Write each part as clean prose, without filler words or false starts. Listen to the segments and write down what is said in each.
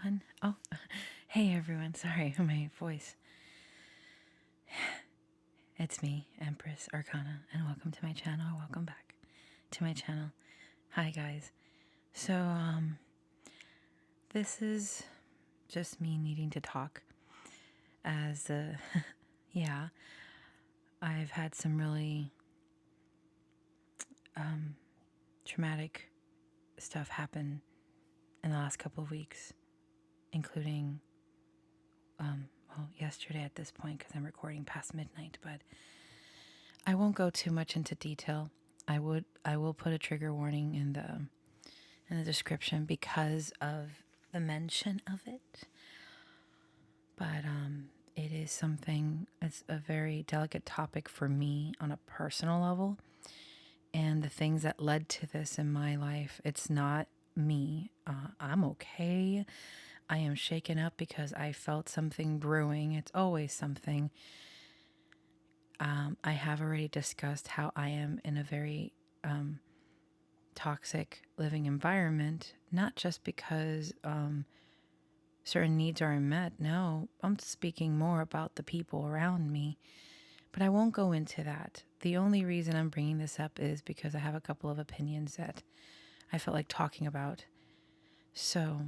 everyone. Oh, hey everyone. Sorry, my voice. It's me, Empress Arcana, and welcome to my channel. Welcome back to my channel. Hi guys. So, this is just me needing to talk as yeah, I've had some really traumatic stuff happen in the last couple of weeks, including yesterday at this point because I'm recording past midnight, but I won't go too much into detail. I will put a trigger warning in the description because of the mention of it. But it is something, it's a very delicate topic for me on a personal level. And the things that led to this in my life, it's not me. I'm okay. I am shaken up because I felt something brewing. It's always something. I have already discussed how I am in a very toxic living environment, not just because certain needs aren't met. No, I'm speaking more about the people around me, but I won't go into that. The only reason I'm bringing this up is because I have a couple of opinions that I felt like talking about. So,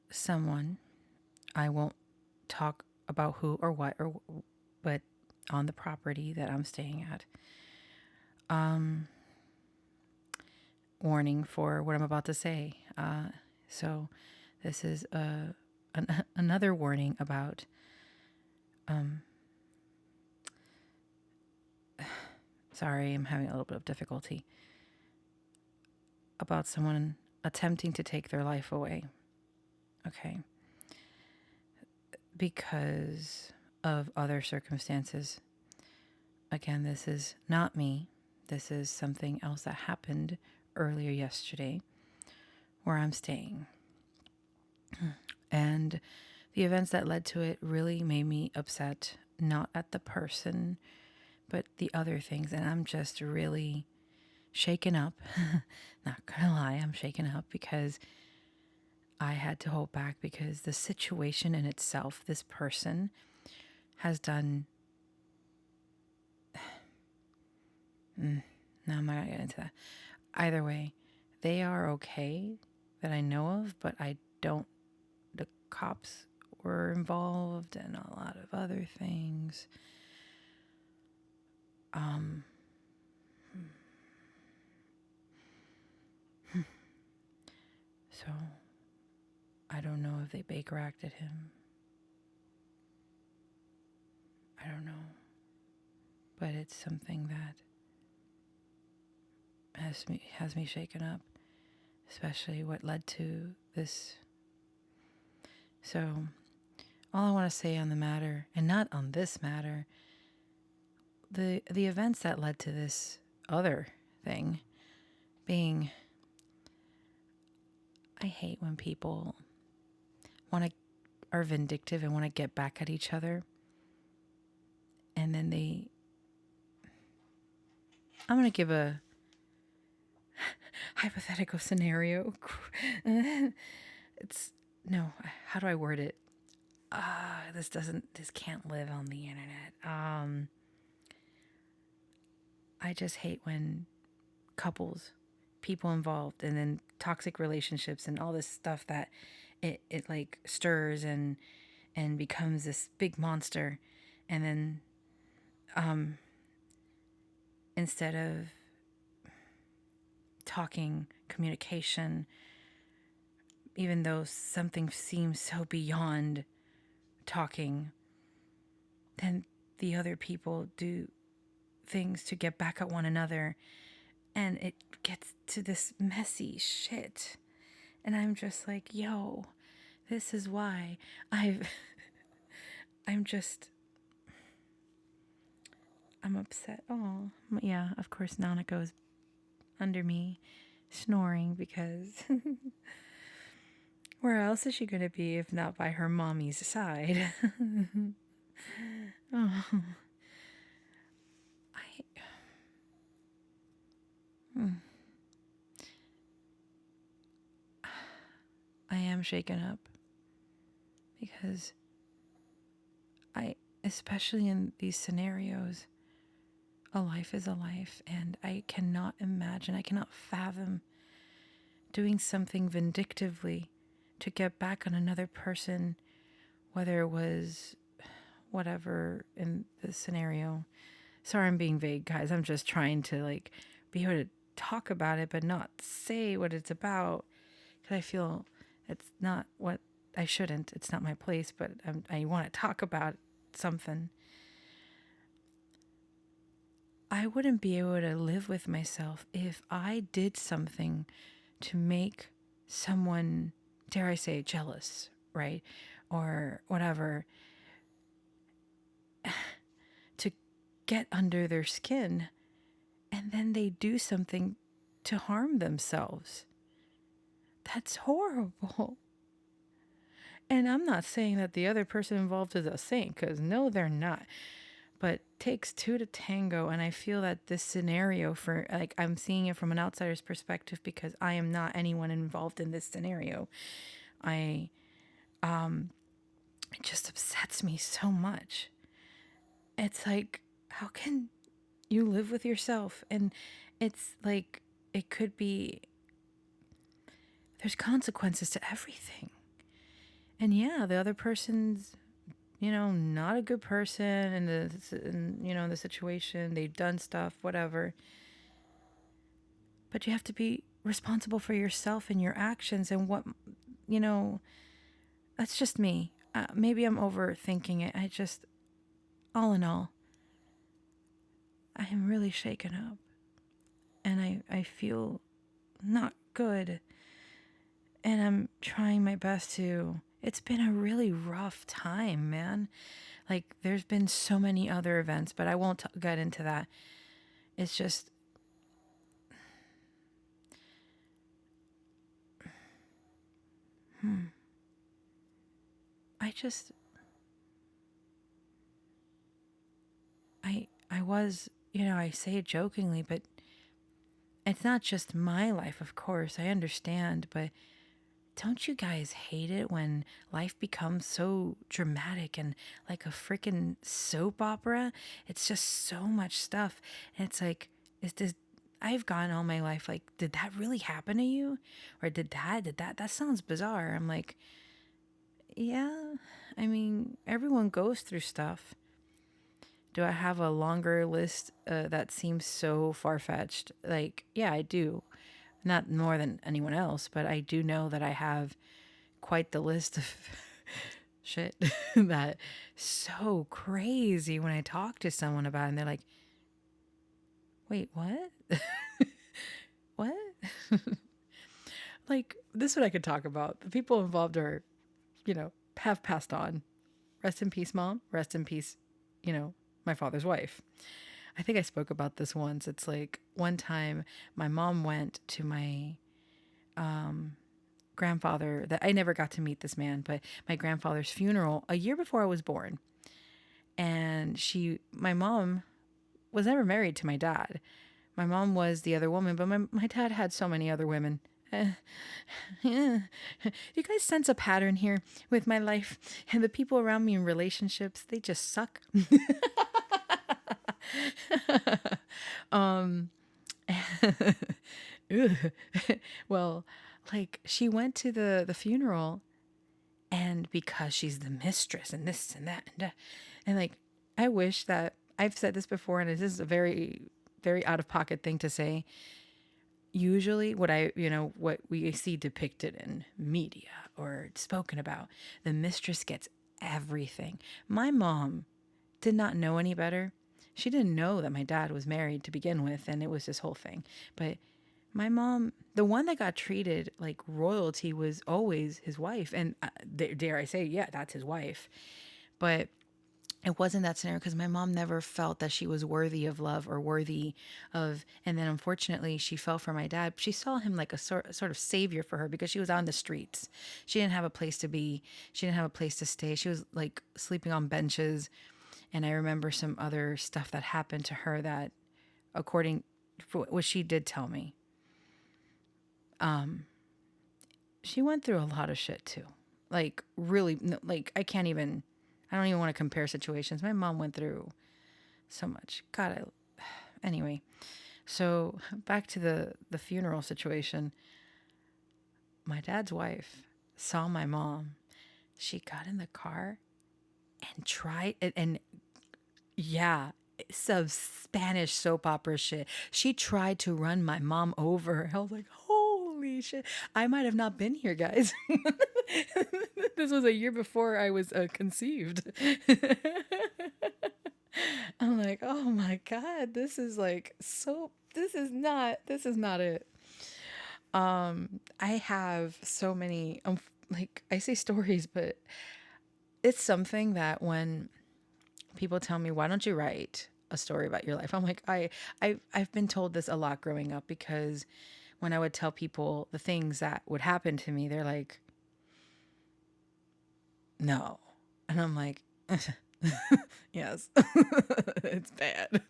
someone, I won't talk about who or what, but on the property that I'm staying at. Warning for what I'm about to say. So this is another warning about sorry, I'm having a little bit of difficulty, about someone attempting to take their life away. Okay. Because of other circumstances. Again, this is not me. This is something else that happened earlier yesterday where I'm staying. And the events that led to it really made me upset, not at the person, but the other things. And I'm just really shaken up. Not gonna lie, I'm shaken up because I had to hold back because the situation in itself, this person has done. No, I'm not gonna get into that. Either way, they are okay that I know of, but I don't. The cops were involved and a lot of other things. So I don't know if they Baker acted him. I don't know. But it's something that has me shaken up, especially what led to this. So all I want to say on the matter, and not on this matter, the events that led to this other thing being, I hate when people are vindictive and want to get back at each other, and then I'm going to give a hypothetical scenario. How do I word it? This can't live on the internet. I just hate when couples, people involved, and then toxic relationships and all this stuff that it like stirs and becomes this big monster, and then instead of talking, communication, even though something seems so beyond talking, then the other people do things to get back at one another, and it gets to this messy shit. And I'm just like, yo, this is why I'm upset. Oh, yeah, of course Nana goes under me snoring because where else is she going to be if not by her mommy's side? Oh, I am shaken up because especially in these scenarios, a life is a life, and I cannot imagine, I cannot fathom doing something vindictively to get back on another person, whether it was whatever in the scenario. Sorry, I'm being vague, guys. I'm just trying to be able to talk about it, but not say what it's about, because I feel it's not what I shouldn't. It's not my place, but I want to talk about something. I wouldn't be able to live with myself if I did something to make someone, dare I say, jealous, right? Or whatever, to get under their skin, and then they do something to harm themselves. That's horrible. And I'm not saying that the other person involved is a saint, because no, they're not. But it takes two to tango, and I feel that this scenario, for I'm seeing it from an outsider's perspective because I am not anyone involved in this scenario. It just upsets me so much. It's like, how can you live with yourself? And it's like, it could be, there's consequences to everything. And yeah, the other person's, not a good person in the situation. They've done stuff, whatever. But you have to be responsible for yourself and your actions and what, that's just me. Maybe I'm overthinking it. All in all, I am really shaken up. And I feel not good. And I'm trying my best to. It's been a really rough time, man. There's been so many other events, but I won't get into that. It's just. I was, I say it jokingly, but it's not just my life, of course. I understand, but don't you guys hate it when life becomes so dramatic and like a freaking soap opera? It's just so much stuff. And it's like, is this, I've gone all my life like, did that really happen to you? Or did that sounds bizarre. I'm like, yeah, I mean, everyone goes through stuff. Do I have a longer list that seems so far-fetched? Yeah, I do. Not more than anyone else, but I do know that I have quite the list of shit that so crazy when I talk to someone about it, and they're like, wait, what? What? This is what I could talk about. The people involved are, have passed on. Rest in peace, Mom. Rest in peace, my father's wife. I think I spoke about this once. It's like one time my mom went to my grandfather, that I never got to meet this man, but my grandfather's funeral a year before I was born. And my mom was never married to my dad. My mom was the other woman, but my dad had so many other women. Yeah. Do you guys sense a pattern here with my life and the people around me in relationships? They just suck. Well, she went to the funeral, and because she's the mistress and this and that and I wish that, I've said this before, and this is a very, very out of pocket thing to say. Usually what we see depicted in media or spoken about, the mistress gets everything. My mom did not know any better. She didn't know that my dad was married to begin with, and it was this whole thing. But my mom, the one that got treated like royalty, was always his wife. And dare I say, yeah, that's his wife. But it wasn't that scenario because my mom never felt that she was worthy of love or worthy of. And then unfortunately, she fell for my dad. She saw him like a sort of savior for her because she was on the streets. She didn't have a place to be. She didn't have a place to stay. She was sleeping on benches. And I remember some other stuff that happened to her that, according to what she did tell me, she went through a lot of shit too. Like really, like I don't even want to compare situations. My mom went through so much. God, anyway. So back to the funeral situation. My dad's wife saw my mom. She got in the car and tried and yeah, some Spanish soap opera shit. She tried to run my mom over. I was like, holy shit. I might have not been here, guys. This was a year before I was conceived. I'm like, oh my God, this is like so, this is not it. I have so many, like I say stories, but it's something that when people tell me, why don't you write a story about your life? I'm like, I've been told this a lot growing up because when I would tell people the things that would happen to me, they're like, no. And I'm like, yes, it's bad.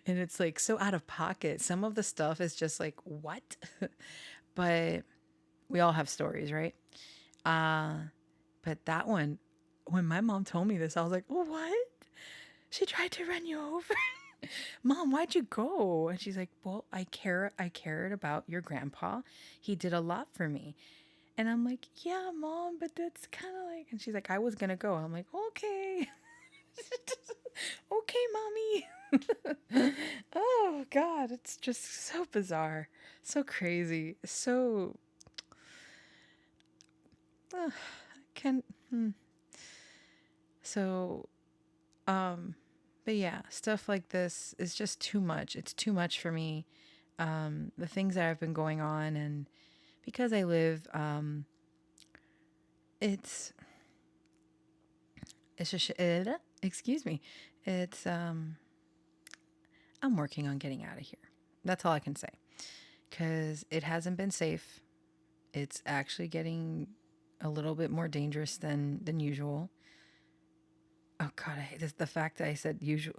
And it's like so out of pocket. Some of the stuff is just like, what? But we all have stories, right? Uh, but that one, when my mom told me this, I was like, what? She tried to run you over. Mom, why'd you go? And she's like, well, I cared about your grandpa. He did a lot for me. And I'm like, yeah, mom, but that's kind of like, and she's like, I was going to go. I'm like, okay. Okay, mommy. Oh, God. It's just so bizarre. So crazy. So, uh, can, hmm. So, um, but yeah, stuff like this is just too much. It's too much for me. The things that have been going on, and because I live, it's it's just excuse me. It's I'm working on getting out of here. That's all I can say. Cuz it hasn't been safe. It's actually getting a little bit more dangerous than usual. Oh god, I hate this, the fact that I said usual.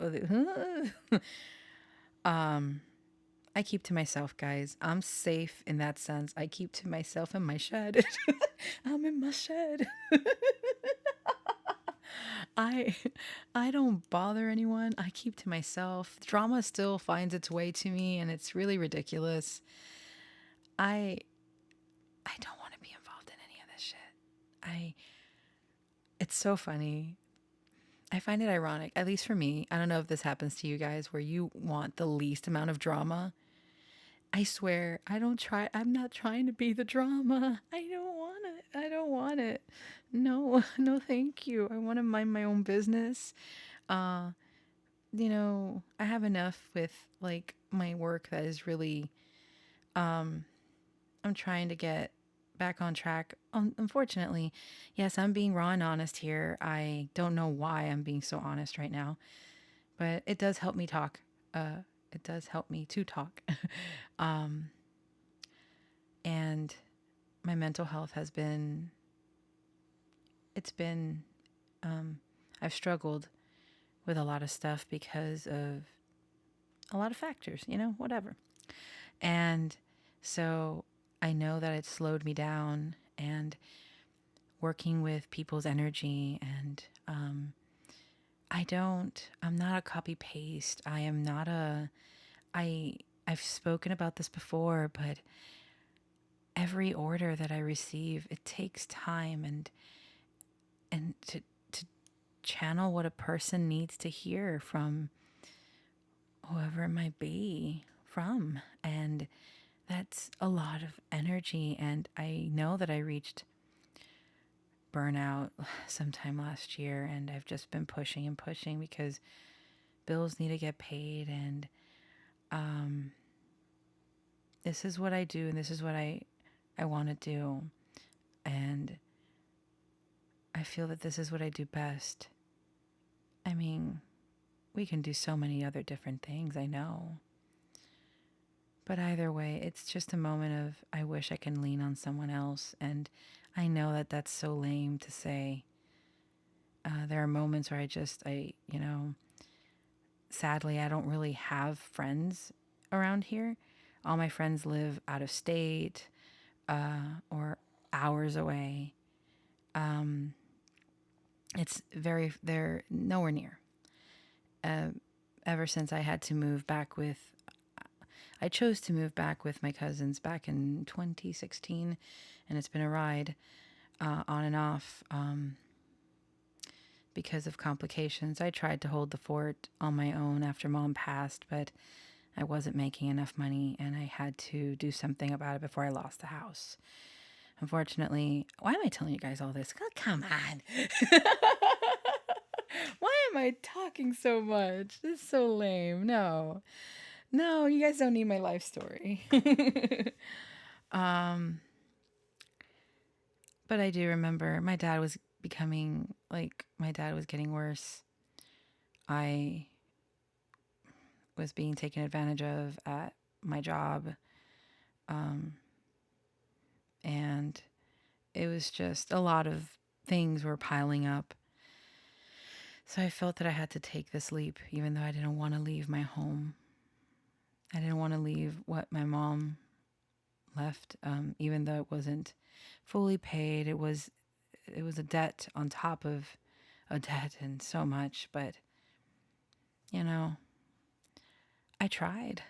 um I keep to myself, guys. I'm safe in that sense. I keep to myself in my shed. I'm in my shed. I I don't bother anyone. I keep to myself. Drama still finds its way to me and it's really ridiculous. I I don't want to be involved in any of this shit. I It's so funny. I find it ironic, at least for me. I don't know if this happens to you guys where you want the least amount of drama. I swear, I'm not trying to be the drama. I don't want it. I don't want it. No, no, thank you. I want to mind my own business. Uh, I have enough with like my work that is really, um, I'm trying to get back on track. Unfortunately, yes, I'm being raw and honest here. I don't know why I'm being so honest right now, but it does help me talk. It does help me to talk. um, and my mental health it's been, um, I've struggled with a lot of stuff because of a lot of factors, whatever. And so I know that it slowed me down and working with people's energy and, I'm not a copy paste. I am not I, I've spoken about this before, but every order that I receive, it takes time and to channel what a person needs to hear from whoever it might be from. And that's a lot of energy. And I know that I reached burnout sometime last year, and I've just been pushing and pushing because bills need to get paid. And um, this is what I do, and this is what I want to do. And I feel that this is what I do best. I mean, we can do so many other different things, I know. But either way, it's just a moment of, I wish I can lean on someone else. And I know that that's so lame to say. There are moments where sadly, I don't really have friends around here. All my friends live out of state, or hours away. They're nowhere near. Ever since I chose to move back with my cousins back in 2016, and it's been a ride on and off because of complications. I tried to hold the fort on my own after Mom passed, but I wasn't making enough money, and I had to do something about it before I lost the house. Unfortunately, why am I telling you guys all this? Oh, come on. Why am I talking so much? This is so lame. No, you guys don't need my life story. But I do remember my dad was getting worse. I was being taken advantage of at my job. And it was just a lot of things were piling up. So I felt that I had to take this leap, even though I didn't want to leave my home. I didn't want to leave what my mom left, even though it wasn't fully paid. It was a debt on top of a debt and so much. But, I tried.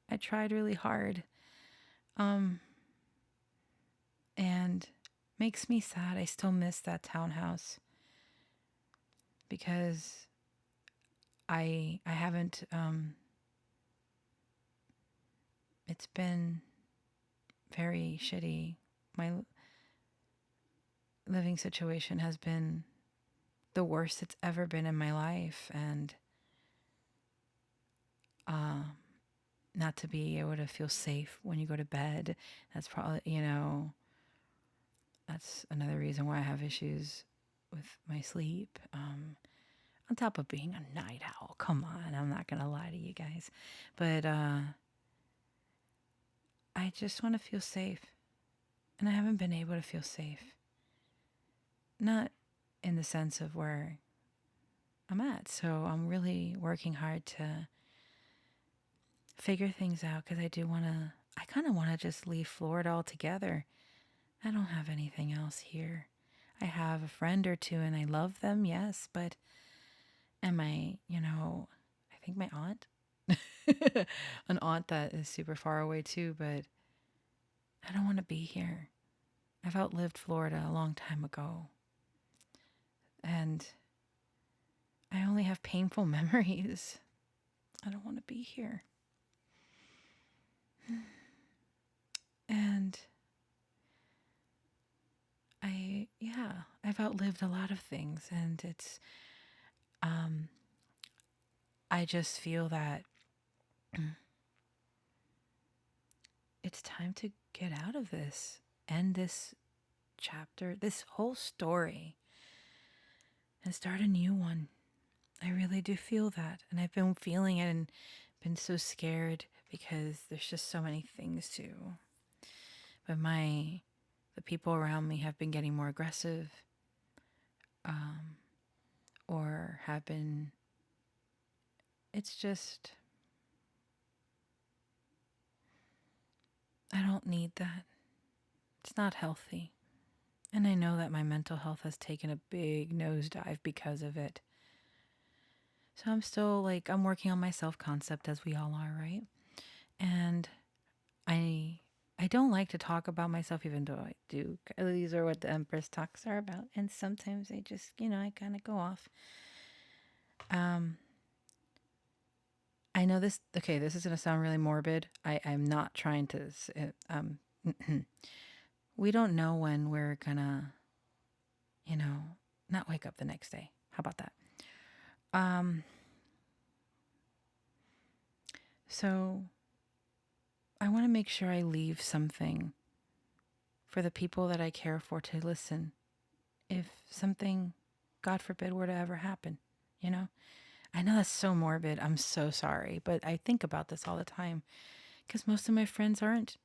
I tried really hard. And makes me sad. I still miss that townhouse because I haven't, it's been very shitty. My living situation has been the worst it's ever been in my life, and not to be able to feel safe when you go to bed, that's probably, that's another reason why I have issues with my sleep. On top of being a night owl, come on, I'm not gonna lie to you guys, but I just want to feel safe, and I haven't been able to feel safe. Not in the sense of where I'm at, so I'm really working hard to figure things out, because I kind of want to just leave Florida altogether. I don't have anything else here. I have a friend or two and I love them, yes, but I think my aunt, an aunt that is super far away too, but I don't want to be here. I've outlived Florida a long time ago. And I only have painful memories. I don't want to be here. And I've outlived a lot of things, and it's, I just feel that it's time to get out of this, end this chapter, this whole story, and start a new one. I really do feel that, and I've been feeling it and been so scared because there's just so many things to. But the people around me have been getting more aggressive, or have been. It's just, I don't need that. It's not healthy. And I know that my mental health has taken a big nosedive because of it. So I'm still I'm working on my self-concept, as we all are, right? And I don't like to talk about myself, even though I do. These are what the Empress Talks are about. And sometimes I just, I kind of go off. I know this is going to sound really morbid. I'm not trying to, we don't know when we're gonna, not wake up the next day. How about that? So I want to make sure I leave something for the people that I care for to listen. If something, God forbid, were to ever happen, I know that's so morbid. I'm so sorry, but I think about this all the time because most of my friends aren't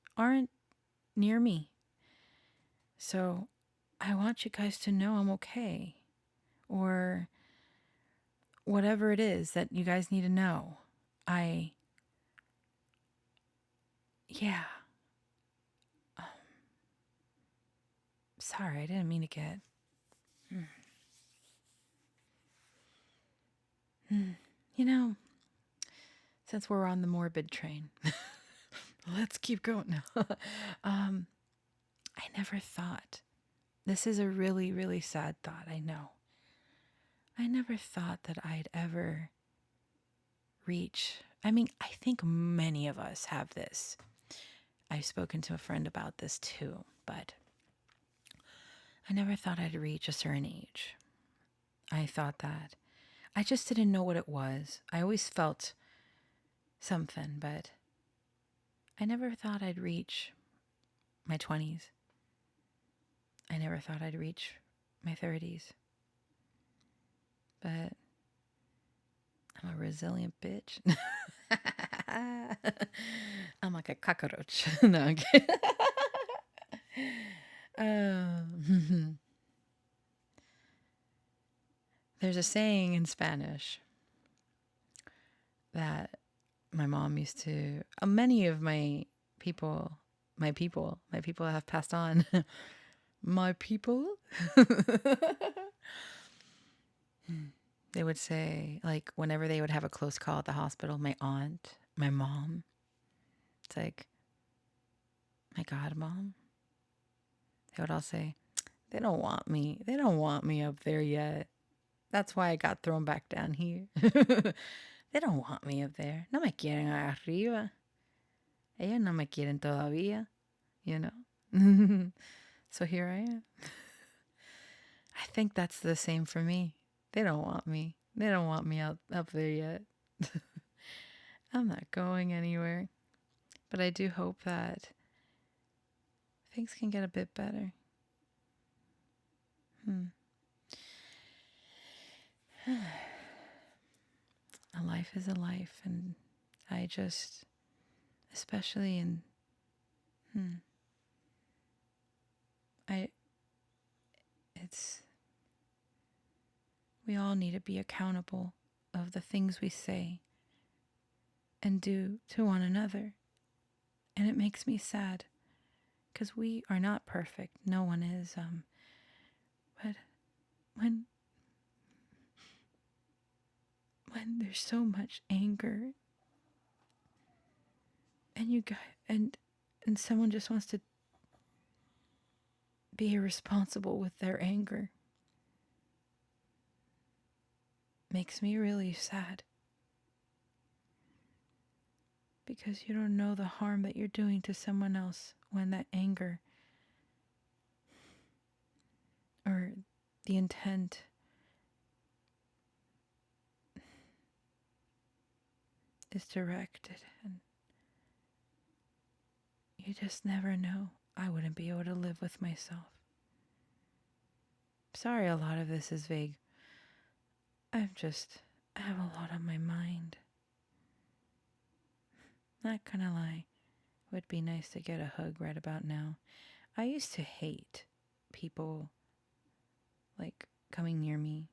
near me. So I want you guys to know I'm okay, or whatever it is that you guys need to know. Sorry, I didn't mean to get. You know, since we're on the morbid train, let's keep going. I never thought. This is a really, really sad thought, I know. I never thought that I'd ever reach. I mean, I think many of us have this. I've spoken to a friend about this too, but I never thought I'd reach a certain age. I thought that I just didn't know what it was. I always felt something, but I never thought I'd reach my 20s. I never thought I'd reach my 30s. But I'm a resilient bitch. I'm like a cockroach. No, I'm kidding. There's a saying in Spanish that my mom used to, many of my people have passed on. My people? They would say, like, whenever they would have a close call at the hospital, my aunt, my mom, it's like, my God, Mom. They would all say, they don't want me. They don't want me up there yet. That's why I got thrown back down here. They don't want me up there. No me quieren arriba. Ellos no me quieren todavía, you know? So here I am. I think that's the same for me. They don't want me. They don't want me up there yet. I'm not going anywhere. But I do hope that things can get a bit better. A life is a life, and I just, especially in, we all need to be accountable of the things we say and do to one another. And it makes me sad because we are not perfect. No one is. But when there's so much anger and you got and someone just wants to be irresponsible with their anger, makes me really sad. Because you don't know the harm that you're doing to someone else when that anger or the intent is directed, and you just never know. I wouldn't be able to live with myself. Sorry, a lot of this is vague. I have a lot on my mind. Not gonna lie, it would be nice to get a hug right about now. I used to hate people like coming near me,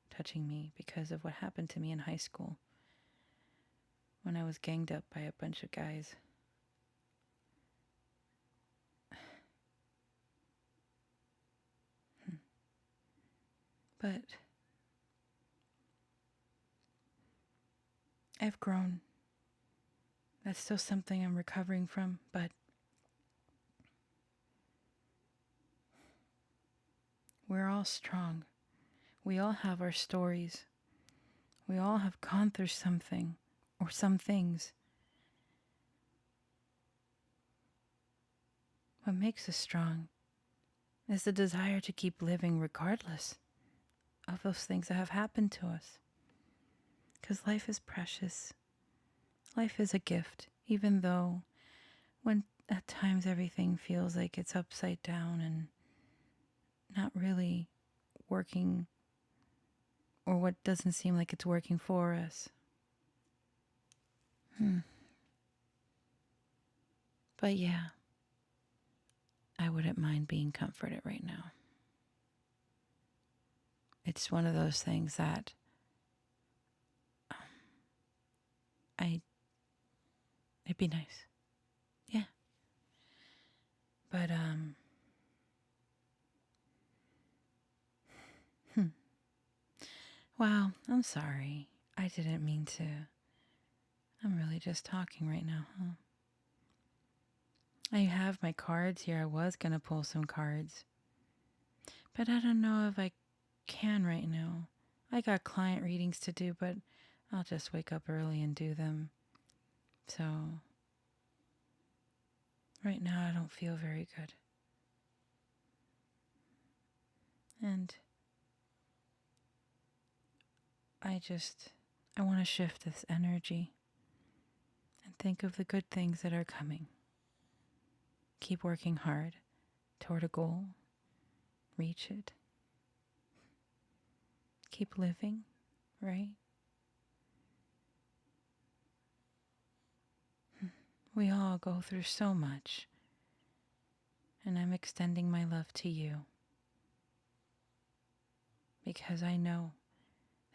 touching me, because of what happened to me in high school when I was ganged up by a bunch of guys. But I've grown. That's still something I'm recovering from, but we're all strong. We all have our stories. We all have gone through something or some things. What makes us strong is the desire to keep living regardless of those things that have happened to us. Because life is precious. Life is a gift, even though when at times everything feels like it's upside down and not really working, or what doesn't seem like it's working for us. But yeah, I wouldn't mind being comforted right now. It's one of those things that it'd be nice. Yeah. But Wow, I'm sorry. I didn't mean to. I'm really just talking right now, huh? I have my cards here. I was going to pull some cards, but I don't know if I can right now. I got client readings to do, but I'll just wake up early and do them. So, right now I don't feel very good. And I want to shift this energy and think of the good things that are coming. Keep working hard toward a goal. Reach it. Keep living, right? We all go through so much. And I'm extending my love to you because I know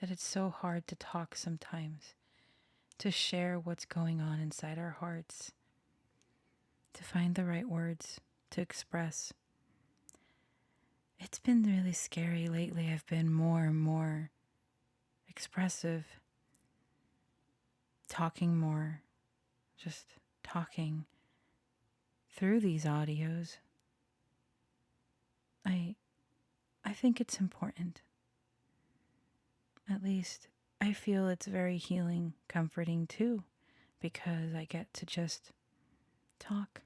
that it's so hard to talk sometimes, to share what's going on inside our hearts, to find the right words to express. It's been really scary lately. I've been more and more expressive, talking more, just talking through these audios. I think it's important. At least I feel it's very healing, comforting too, because I get to just talk.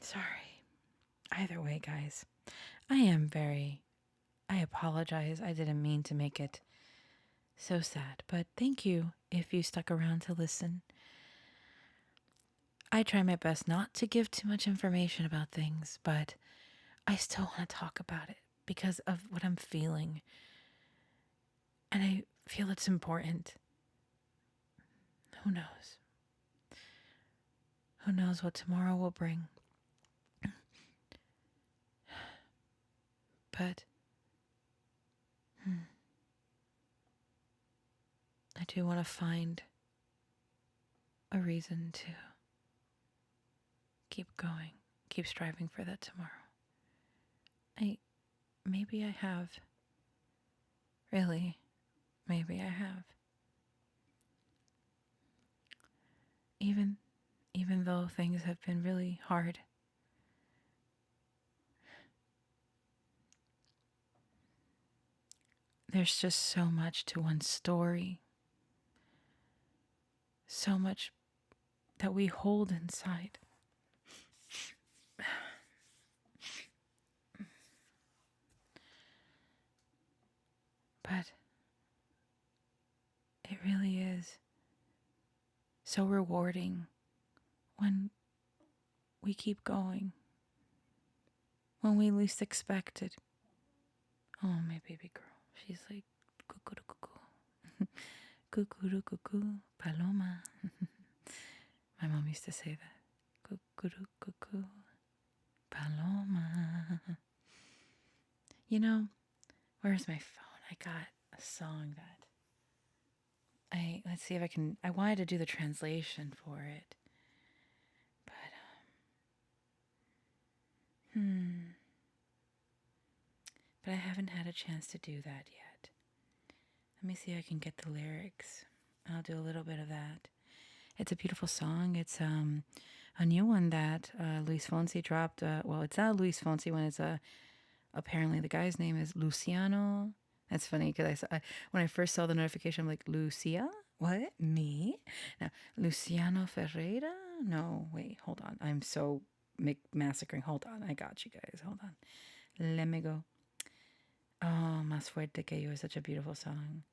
Sorry. Either way, guys, I apologize. I didn't mean to make it so sad, but thank you if you stuck around to listen. I try my best not to give too much information about things, but I still want to talk about it because of what I'm feeling. And I feel it's important. Who knows? Who knows what tomorrow will bring? But I do want to find a reason to keep going, keep striving for that tomorrow. Maybe I have. Really, maybe I have. Even though things have been really hard. There's just so much to one's story. So much that we hold inside. But it really is so rewarding when we keep going, when we least expect it. Oh, my baby girl. She's like, cuckoo, cuckoo, cuckoo, cuckoo, paloma. My mom used to say that. Cuckoo, cuckoo, paloma. You know, where's my phone? I got a song that let's see if I wanted to do the translation for it. But, but I haven't had a chance to do that yet. Let me see if I can get the lyrics. I'll do a little bit of that. It's a beautiful song. It's a new one that Luis Fonsi dropped. Well, it's not Luis Fonsi when it's apparently the guy's name is Luciano. That's funny because when I first saw the notification, I'm like, Lucia? What? Me? No, Luciano Ferreira? No, wait, hold on. I'm so massacring. Hold on. I got you guys. Hold on. Let me go. Oh, Más Fuerte Que Yo is such a beautiful song.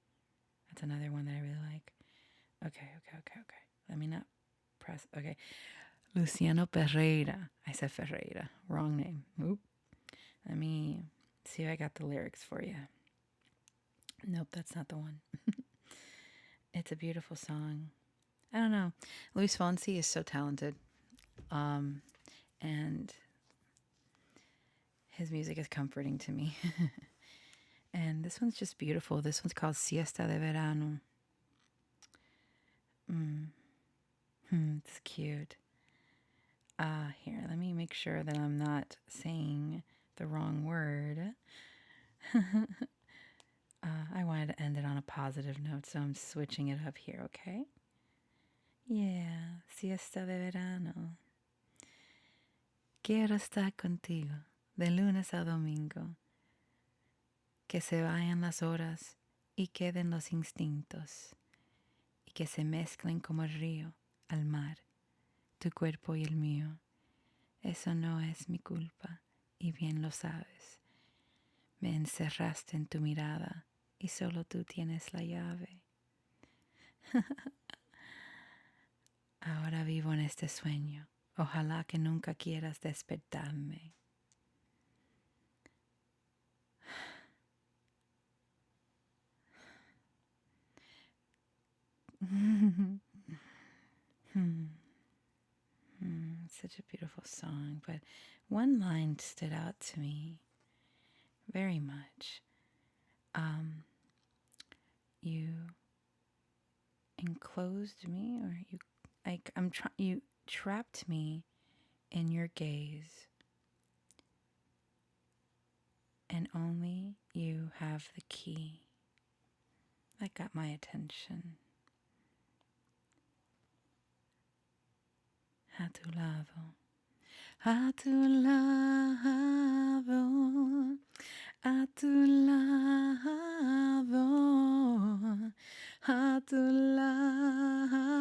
That's another one that I really like. Okay. Let me not press. Okay. Luciano Ferreira. I said Ferreira. Wrong name. Oop. Let me see if I got the lyrics for you. Nope, that's not the one. It's a beautiful song. I don't know. Luis Fonsi is so talented. And His music is comforting to me. And this one's just beautiful. This one's called Siesta de Verano. It's cute. Here, let me make sure that I'm not saying the wrong word. I wanted to end it on a positive note, so I'm switching it up here, okay? Yeah, siesta de verano. Quiero estar contigo de lunes a domingo. Que se vayan las horas y queden los instintos. Y que se mezclen como el río al mar, tu cuerpo y el mío. Eso no es mi culpa, y bien lo sabes. Me encerraste en tu mirada y solo tú tienes la llave. Ahora vivo en este sueño. Ojalá que nunca quieras despertarme. Such a beautiful song, but one line stood out to me very much. You enclosed me, or you trapped me in your gaze, and only you have the key. That got my attention. A tu lado, a tu lado, a tu lado, a tu lado,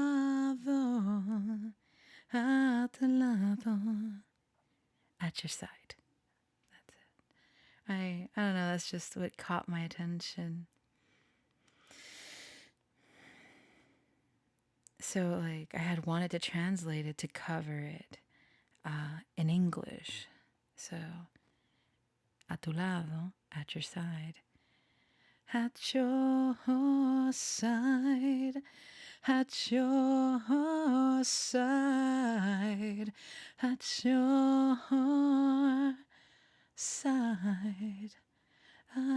a tu lado. At your side. That's it. I don't know, that's just what caught my attention. So, like, I had wanted to translate it to cover it in English. So, a tu lado, at your side. At your side, at your side, at your side,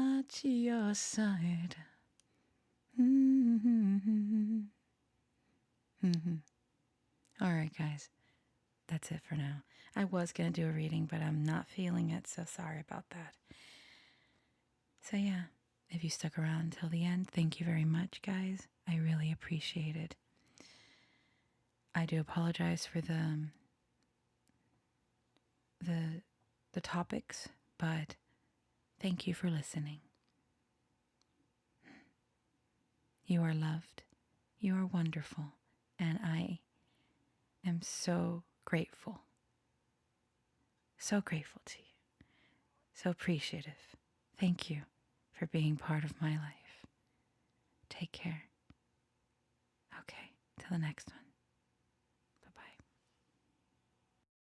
at your side. All right, guys, that's it for now. I was going to do a reading, but I'm not feeling it, so sorry about that. So yeah, if you stuck around until the end, thank you very much, guys. I really appreciate it. I do apologize for the topics, but thank you for listening. You are loved. You are wonderful, and I am so grateful. So grateful to you. So appreciative. Thank you for being part of my life. Take care. Okay, till the next one.